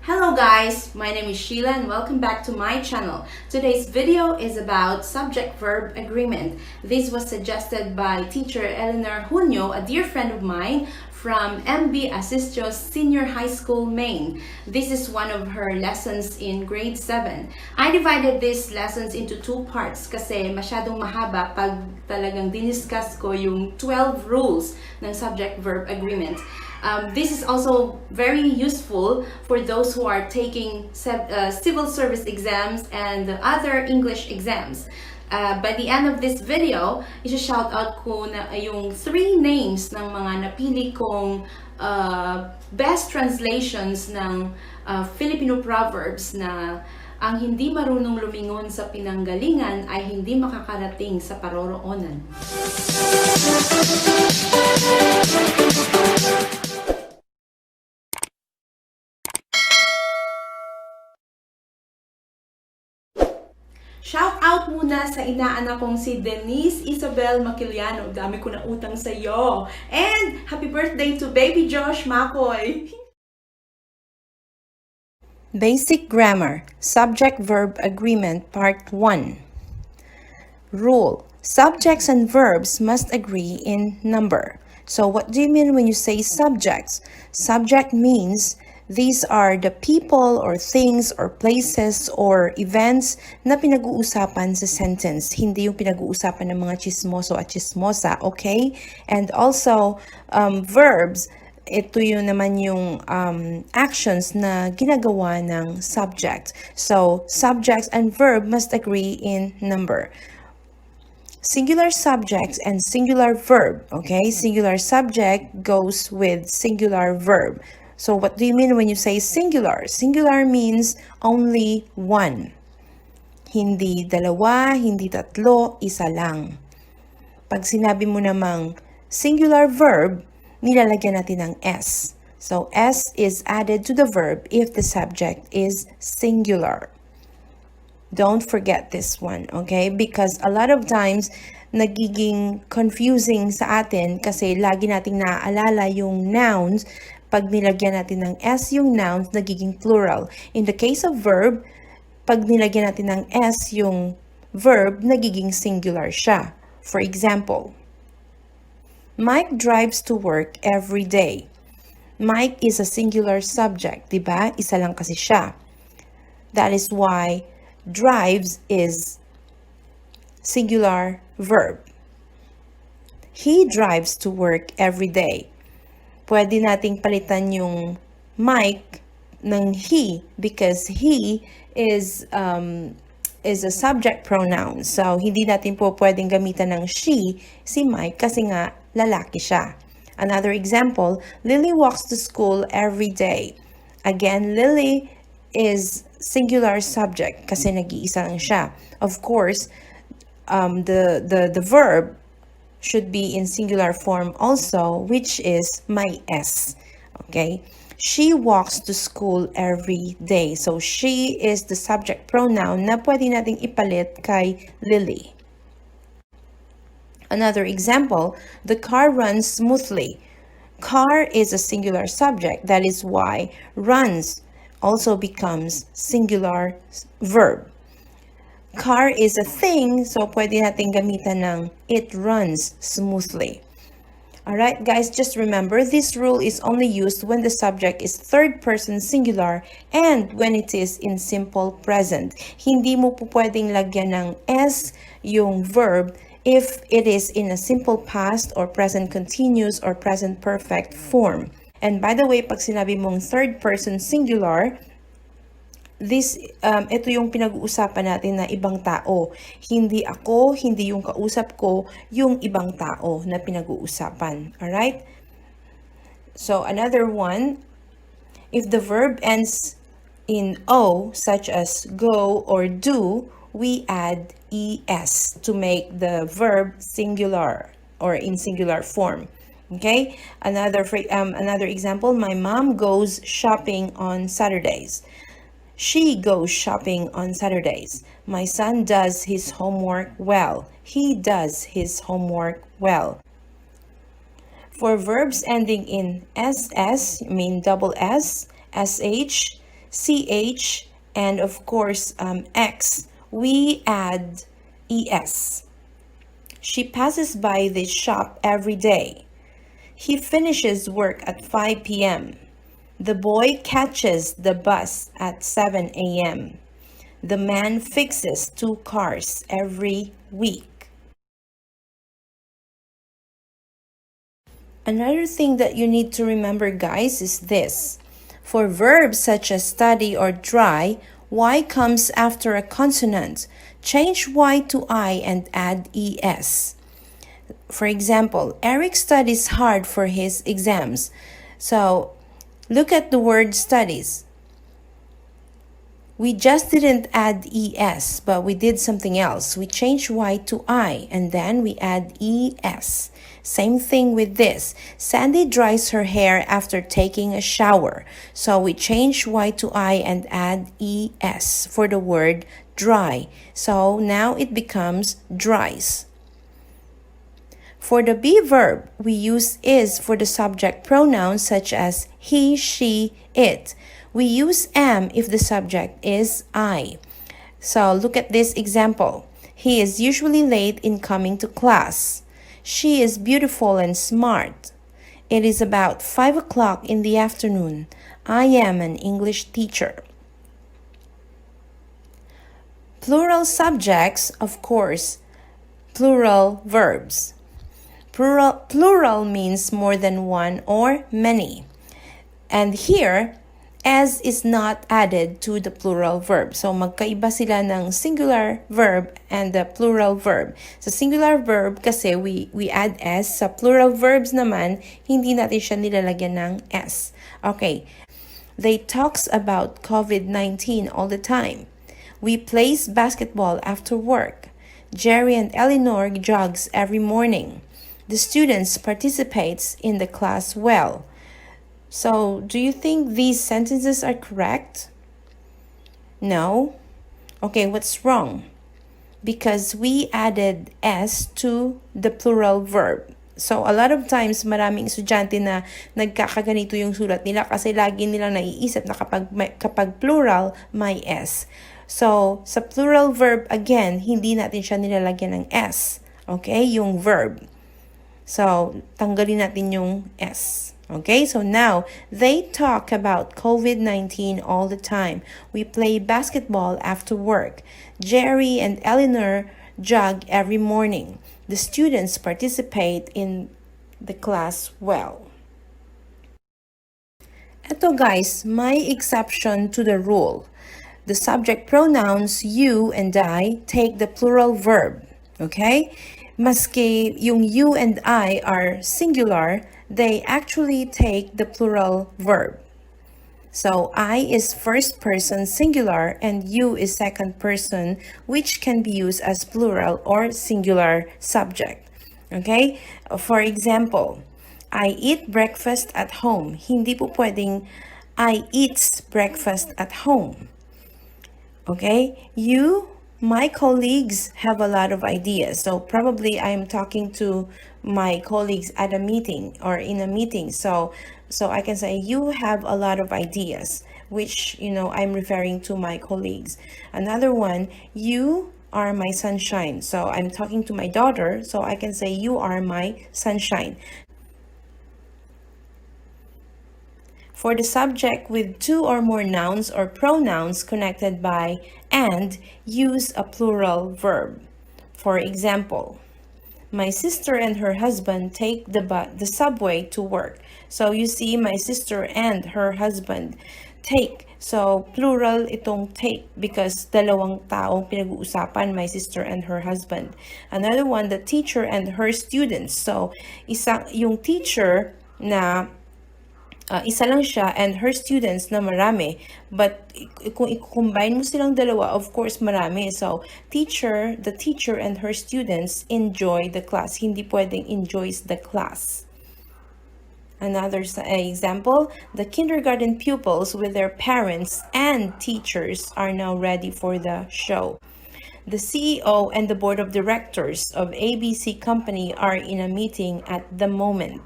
Hello guys, my name is Sheila and welcome back to my channel. Today's video is about Subject Verb Agreement. This was suggested by teacher Eleanor Junio, a dear friend of mine from MB Asistio's Senior High School, Maine. This is one of her lessons in grade 7. I divided these lessons into two parts kasi masyadong mahaba pag talagang diniscuss ko yung 12 rules ng Subject Verb Agreement. This is also very useful for those who are taking civil service exams and other English exams. By the end of this video, i-shout out ko na yung 3 names ng mga napili kong best translations ng Filipino proverbs na ang hindi marunong lumingon sa pinanggalingan ay hindi makakarating sa paroroonan. Shout out muna sa inaanak kong si Denise Isabel Maquiliano. Dami ko na utang sa iyo. And happy birthday to baby Josh Makoy. Basic Grammar, Subject Verb Agreement, Part 1. Rule: subjects and verbs must agree in number. So what do you mean when you say subjects? Subject means these are the people or things or places or events na pinag-uusapan sa sentence. Hindi yung pinag-uusapan ng mga chismoso at chismosa, okay? And also, verbs, ito yun naman yung actions na ginagawa ng subject. So, subjects and verb must agree in number. Singular subjects and singular verb, okay? Singular subject goes with singular verb. So what do you mean when you say singular? Singular means only one. Hindi dalawa, hindi tatlo, isa lang. Pag sinabi mo namang singular verb, nilalagyan natin ng S. So S is added to the verb if the subject is singular. Don't forget this one, okay? Because a lot of times, nagiging confusing sa atin kasi lagi nating naaalala yung nouns. Pag nilagyan natin ng S yung nouns, nagiging plural. In the case of verb, pag nilagyan natin ng S yung verb, nagiging singular siya. For example, Mike drives to work every day. Mike is a singular subject, diba? Isa lang kasi siya. That is why drives is singular verb. He drives to work every day. Pwede nating palitan yung Mike ng he because he is a subject pronoun. So, hindi natin po pwedeng gamitan ng she, si Mike, kasi nga lalaki siya. Another example, Lily walks to school every day. Again, Lily is singular subject kasi nag-iisa lang siya. Of course, the verb should be in singular form also, which is my S. Okay? She walks to school every day. So, she is the subject pronoun na pwede nating ipalit kay Lily. Another example, the car runs smoothly. Car is a singular subject. That is why runs also becomes singular verb. Car is a thing, so pwede natin gamitan ng it runs smoothly. Alright guys, just remember this rule is only used when the subject is third person singular and when it is in simple present. Hindi mo po pwedeng lagyan ng S yung verb if it is in a simple past or present continuous or present perfect form. And by the way, pag sinabi mong third person singular, ito yung pinag-uusapan natin na ibang tao. Hindi ako, hindi yung kausap ko, yung ibang tao na pinag-uusapan. Alright? So, another one, if the verb ends in O, such as go or do, we add ES to make the verb singular or in singular form. Okay? Another example, my mom goes shopping on Saturdays. She goes shopping on Saturdays. My son does his homework well. He does his homework well. For verbs ending in SS, double S, SH, ch, and of course x, we add es. She passes by this shop every day. He finishes work at 5 p.m. The boy catches the bus at 7 a.m. The man fixes 2 cars every week. Another thing that you need to remember, guys, is this. For verbs such as study or dry, y comes after a consonant. Change y to I and add es. For example, Eric studies hard for his exams. So, look at the word studies. We just didn't add es, but we did something else. We changed y to I, and then we add es. Same thing with this. Sandy dries her hair after taking a shower. So we change y to I and add es for the word dry. So now it becomes dries. For the be verb, we use is for the subject pronouns such as he, she, it. We use am if the subject is I. So look at this example. He is usually late in coming to class. She is beautiful and smart. It is about 5 o'clock in the afternoon. I am an English teacher. Plural subjects, of course, plural verbs. Plural means more than one or many. And here, as is not added to the plural verb. So, magkaiba sila ng singular verb and the plural verb. Sa singular verb kasi we add s. Sa plural verbs naman, hindi natin siya nilalagyan ng s. Okay. They talks about COVID-19 all the time. We plays basketball after work. Jerry and Eleanor jogs every morning. The students participates in the class well. So, do you think these sentences are correct? No? Okay, what's wrong? Because we added s to the plural verb. So, a lot of times, maraming estudyante na nagkakaganito yung sulat nila kasi lagi nilang naiisip na kapag plural, may s. So, sa plural verb, again, hindi natin siya nilalagyan ng s. Okay? Yung verb. So, tanggalin natin yung s. Okay, so now they talk about COVID-19 all the time. We play basketball after work. Jerry and Eleanor jog every morning. The students participate in the class well. Eto guys, may exception to the rule. The subject pronouns you and I take the plural verb. Okay? Maski yung you and I are singular, they actually take the plural verb. So, I is first person singular and you is second person, which can be used as plural or singular subject. Okay? For example, I eat breakfast at home. Hindi po pwedeng I eats breakfast at home. Okay? My colleagues have a lot of ideas. So probably I'm talking to my colleagues at a meeting or in a meeting. So I can say you have a lot of ideas, which, I'm referring to my colleagues. Another one, you are my sunshine. So I'm talking to my daughter. So I can say you are my sunshine. For the subject with two or more nouns or pronouns connected by and, use a plural verb. For example, my sister and her husband take the subway to work. So you see, my sister and her husband take. So plural itong take because dalawang taong pinag-uusapan, my sister and her husband. Another one, the teacher and her students. So yung teacher na isa lang siya and her students na marami. But kung i-combine mo silang dalawa, of course marami. So, the teacher and her students enjoy the class. Hindi pwedeng enjoys the class. Another example, the kindergarten pupils with their parents and teachers are now ready for the show. The CEO and the board of directors of ABC Company are in a meeting at the moment.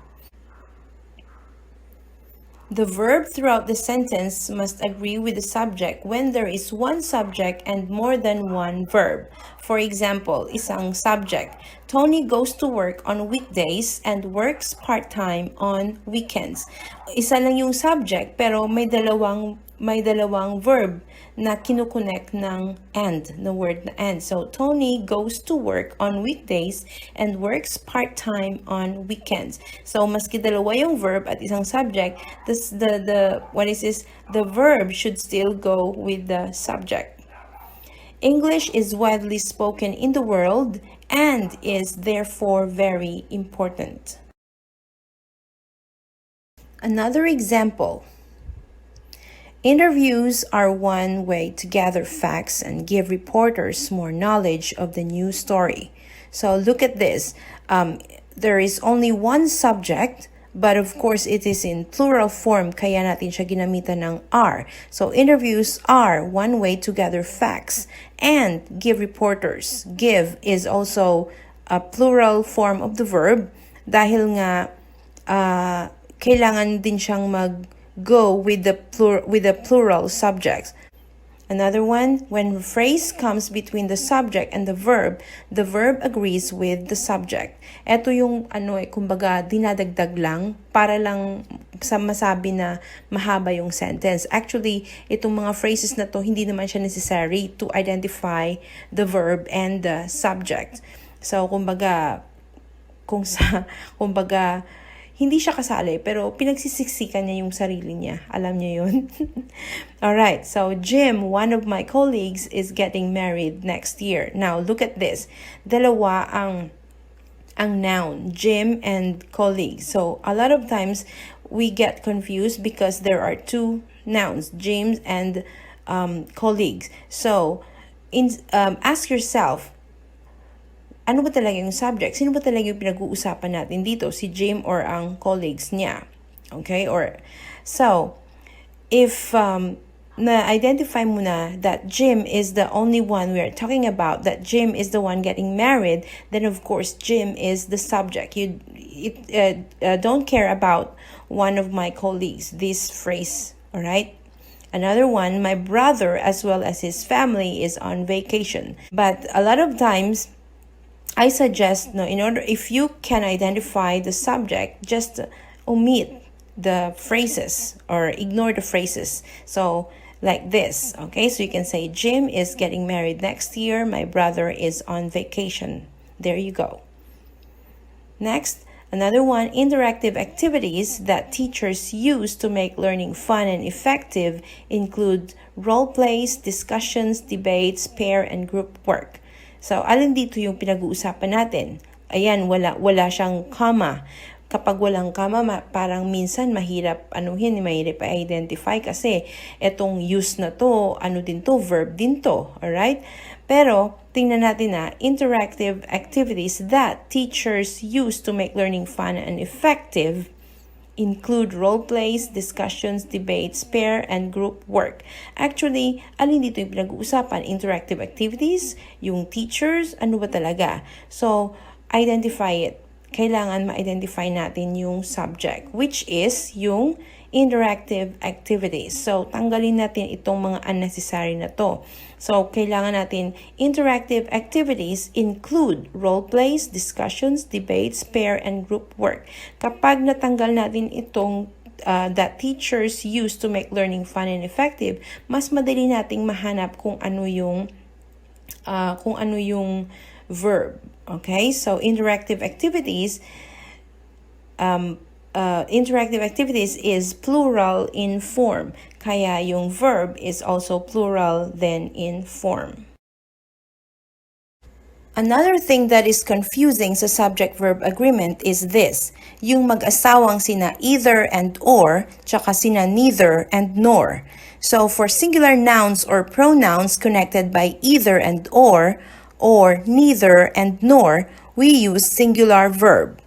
The verb throughout the sentence must agree with the subject when there is one subject and more than one verb. For example, isang subject, Tony goes to work on weekdays and works part-time on weekends. Isa lang yung subject pero may dalawang verb na kinukonek ng and, the word na and. So, Tony goes to work on weekdays and works part-time on weekends. So, maski dalawa yung verb at isang subject, the verb should still go with the subject. English is widely spoken in the world and is therefore very important. Another example. Interviews are one way to gather facts and give reporters more knowledge of the news story. So look at this. There is only one subject, but of course it is in plural form, kaya natin siya ginamitan ng are. So interviews are one way to gather facts and give reporters. Give is also a plural form of the verb dahil nga kailangan din siyang go with the plural subjects. Another one, when a phrase comes between the subject and the verb agrees with the subject. Ito yung kumbaga dinadagdag lang para lang sa masabi na mahaba yung sentence. Actually, itong mga phrases na to hindi naman siya necessary to identify the verb and the subject. So kumbaga hindi siya kasali, pero pinagsisiksikan niya yung sarili niya. Alam niyo yun? Alright, so Jim, one of my colleagues, is getting married next year. Now, look at this. Dalawa ang noun, Jim and colleagues. So, a lot of times, we get confused because there are two nouns, Jim and colleagues. So, ask yourself, ano ba talaga yung subject? Sino ba talaga yung pinag-uusapan natin dito? Si Jim or ang colleagues niya? Okay? So, if na-identify mo na that Jim is the only one we are talking about, that Jim is the one getting married, then of course, Jim is the subject. You don't care about one of my colleagues, this phrase, alright? Another one, my brother as well as his family is on vacation. But a lot of times, I suggest, if you can identify the subject, just omit the phrases or ignore the phrases. So, like this, okay? So you can say, Jim is getting married next year. My brother is on vacation. There you go. Next, another one, interactive activities that teachers use to make learning fun and effective include role plays, discussions, debates, pair, and group work. So, alin dito yung pinag-uusapan natin? Ayan, wala siyang comma. Kapag walang comma, parang minsan mahirap i-identify kasi etong use na to, verb din to, alright? Pero, tingnan natin na, interactive activities that teachers use to make learning fun and effective include role plays, discussions, debates, pair, and group work. Actually, alin dito yung pinag-uusapan? Interactive activities, yung teachers, ano ba talaga? So, identify it. Kailangan ma-identify natin yung subject, which is yung interactive activities. So, tanggalin natin itong mga unnecessary na to. So, kailangan natin interactive activities include role plays, discussions, debates, pair, and group work. Kapag natanggal natin itong that teachers use to make learning fun and effective, mas madali nating mahanap kung ano yung verb. Okay? So, interactive activities is plural in form. Kaya yung verb is also plural then in form. Another thing that is confusing sa subject-verb agreement is this, yung mag-asawang sina either and or, tsaka sina neither and nor. So for singular nouns or pronouns connected by either and or neither and nor, we use singular verb.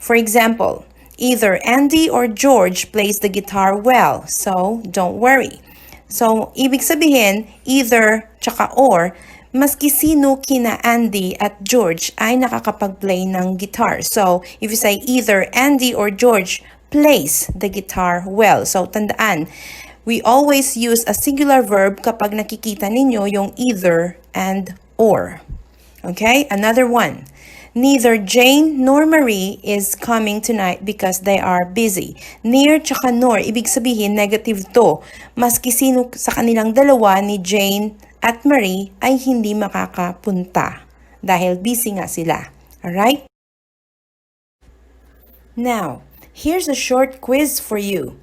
For example, either Andy or George plays the guitar well, so don't worry. So, ibig sabihin, either tsaka or, maski sino kina Andy at George ay nakakapag-play ng guitar. So, if you say either Andy or George plays the guitar well. So, tandaan, we always use a singular verb kapag nakikita ninyo yung either and or. Okay, another one. Neither Jane nor Marie is coming tonight because they are busy. Near tsaka nor, ibig sabihin negative to. Maski sino sa kanilang dalawa ni Jane at Marie ay hindi makakapunta dahil busy nga sila. Alright? Now, here's a short quiz for you.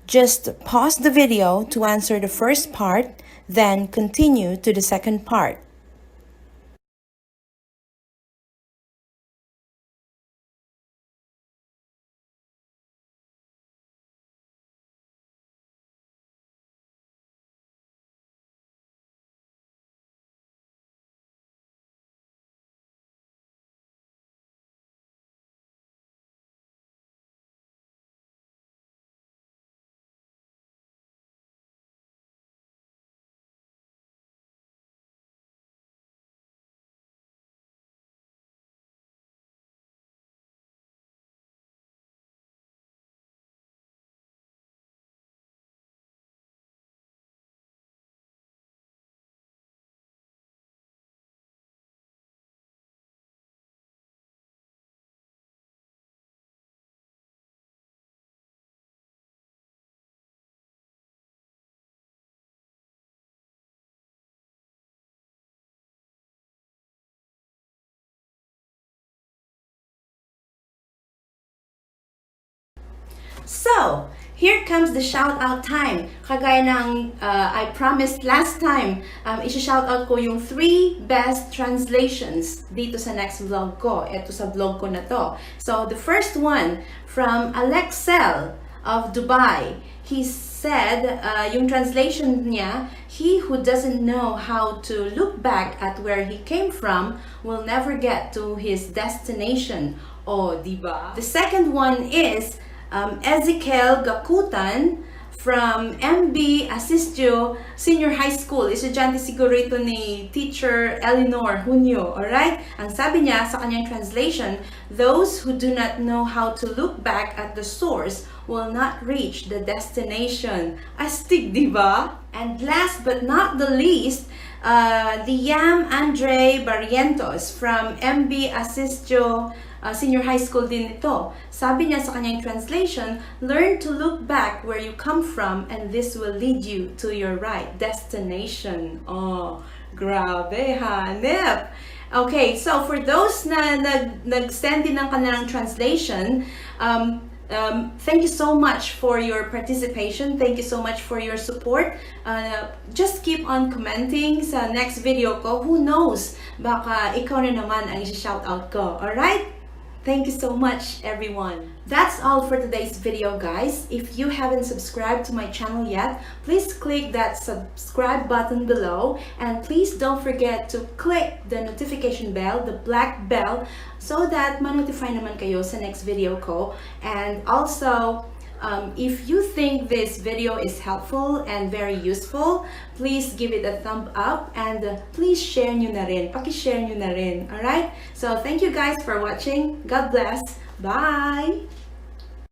Just pause the video to answer the first part, then continue to the second part. So, here comes the shout-out time. Kagaya ng I promised last time, isi-shoutout ko yung 3 best translations dito sa next vlog ko. Ito sa vlog ko na to. So, the first one from Alexel of Dubai. He said, yung translation niya, he who doesn't know how to look back at where he came from will never get to his destination. Oh, diba? The second one is Ezekiel Gakutan from MB Asistio Senior High School. Estudyante siguro ito ni Teacher Eleanor Junio. Alright? Ang sabi niya sa kanyang translation, those who do not know how to look back at the source will not reach the destination. Astig, diba? And last but not the least, Liam Andre Barrientos from MB Asistio Senior High School din ito. Sabi niya sa kanyang translation, learn to look back where you come from and this will lead you to your right destination. Oh, grabe, hanep! Okay, so for those na nag-send din ng kanilang translation, thank you so much for your participation. Thank you so much for your support. Just keep on commenting sa next video ko. Who knows? Baka ikaw na naman ang isi-shoutout ko. Alright? Thank you so much, everyone. That's all for today's video, guys. If you haven't subscribed to my channel yet, please click that subscribe button below. And please don't forget to click the notification bell, the black bell, so that ma-notify naman kayo sa next video ko. And also, if you think this video is helpful and very useful, please give it a thumb up and please share nyo na rin. Paki-share nyo na rin. Alright? So, thank you guys for watching. God bless. Bye!